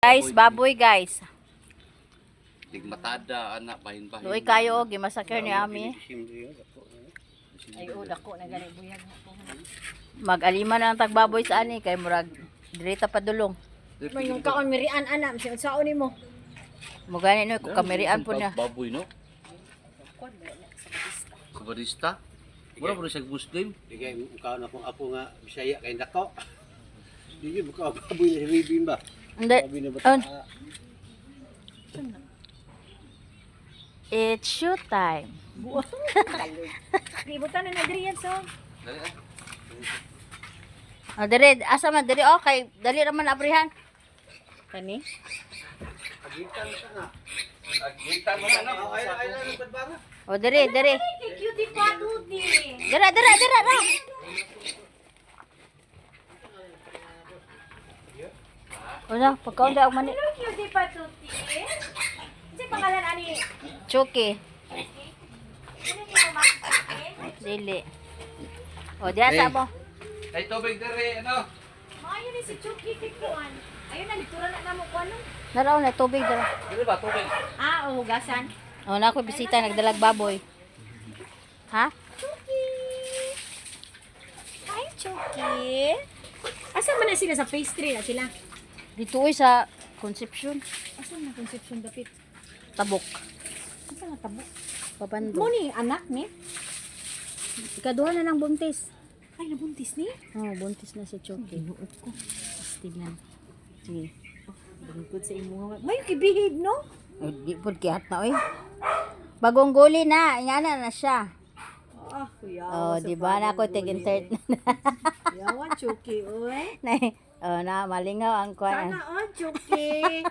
Guys, baboy guys. Tigmatada anak bahin-bahin. Luoy kayo gimasakir ni Ami. Ay dako na gali buyag na ko. Mag-alima na ang tagbaboy sa ani kay murag direta padulong. May yung kaon mirian anak, si unsaon nimo? Mo gani no ko kamerian po niya. Baboy no? Kubarista? Wala mo siya Muslim. Digay kaon akong apo nga Bisaya kay dako. Dili buka baboy na ribin ba? Hindi. Baboy na bata. It's shoot time. Ributan na nagriyan so. Oh, dire asa man dire okay, dali raman abrihan. Kani? Agitan sa na. Agitan mo na no. Ay lang badbanga. Oh, dire. Cutie pa tuti. Dira. Ra. Wala, pagkaon daw mani. Cutie pa tuti. Si pangalan ani? Chuki. Sino ni mo Dili. Oh, diha sa mo. Ay tubig dere ano? Maayo ni si Chucky tikuan. Ayun na lituran na namo ko ano? Naraw na tubig dira. Dili ba tubig? Ah, hugasan. Oh, na ako bisita nagdalag baboy. Ha? Chucky. Hi Chucky. Asa man na sila sa pastry na sila? Dito oy sa Concepcion, Asa na conception dapit? Tabok, Asa na tabo? Papando. Mo ni anak ni? Ikaduha na ng buntis. Ay nabuntis ni? Oh, buntis na si Chucky. Tinuod ko. Tingnan. Sige. Bungkod sa imo. May kibihid no? Oh, di pud kihat na oy. Bagong guli na, ingana na siya. Ah, kuya. Oh, di ba na ako tig-intert. Yawan Chucky, oy. Na malingaw ang kuan. Sana on Chucky.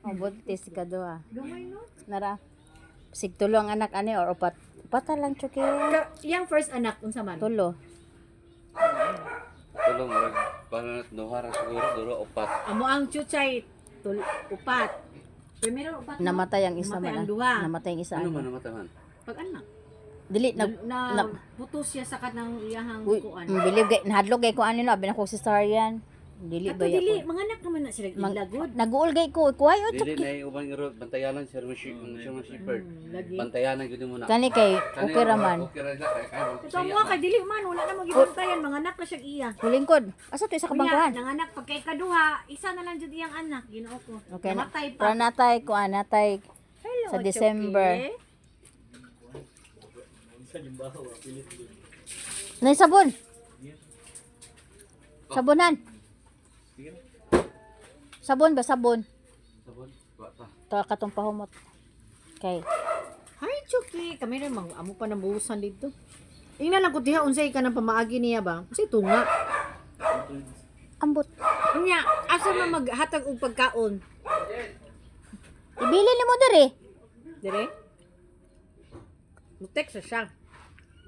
Oh, buntis ikaduha. Gamay no? Nara. Sig tulo ang anak ani or upat. Upata lang Chucky. Yang first anak unsa man? Tulo. Tulong mo para nuhara siguro duro upat. Amo ang chuchay upat. Primero upat. Namatay ang isa Namatay man. ang duha. Namatay ang isa. Ano ano. man namataman? Pag anak. Dili Na, na butos siya sa kanang iyahang Uy, kuan. bilib kay nahadlok kay ko ano no, abi na ko cesarean. Dili Ato ba ya dili, ko. mga anak naman na sila ilagod. Naguol kay ko, kuhay o Dili chuk. na uban nga bantayanan sir mo shepherd. Lagi. Bantayanan gyud mo na. Kani kay okay ra man. Okay ra na kay Ito mo kay dili man wala na magibantayan mga anak na siya iya. Hulingkod. Asa to isa ka Kunya, bangkuhan? nanganak pag kay kaduha, isa na lang jud iyang anak, Ginoo ko. Okay na. Namatay Para pa. natay ko natay Hello, sa December. Chucky. Nay sabon. Sabonan. Sabon ba sabon? Sabon. Wa ta. Ta katong pahumot. Kay Hi Chucky, kami na mang amo pa nang buhusan dito. Ingnan lang ko diha unsay ka nang pamaagi niya ba? Kasi tunga. ambot. Kunya, asa man maghatag og pagkaon? Ibili nimo diri. Dire? Mutek siya.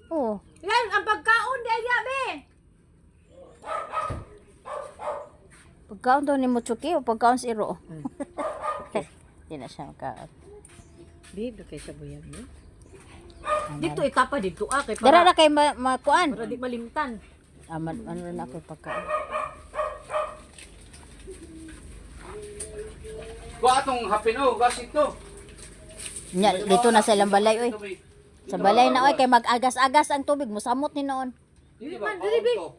Oo. Yan, ang pagkaon daya be. Pagkaon to nimo Chucky o pagkaon si Iro. Di na siya makaon. Babe, kay siya buyag ni. Dito itapa dito kay Dara para ra kay makuan. para di malimtan. Ano rin ako pagkaon. Wa atong hapino gasit to. Nya dito na sa ilang balay oy. Sa balay na oy kay mag-agas-agas ang tubig mosamot ni noon. Dili ba? Man, dili, babe.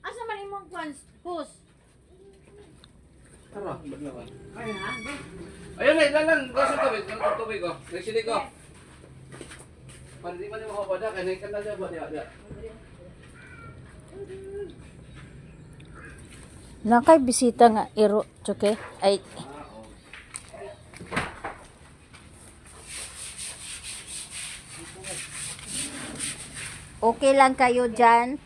Asa man imong kwan? Hus. Tara. Ay ha. Ayun na, ilan gasit tubig, ganun tubig ko. Nagsili ko. Para di man mo mapada kay naikan na ba dia. Nakay bisita nga Iro Chucky. Ay okay lang kayo dyan.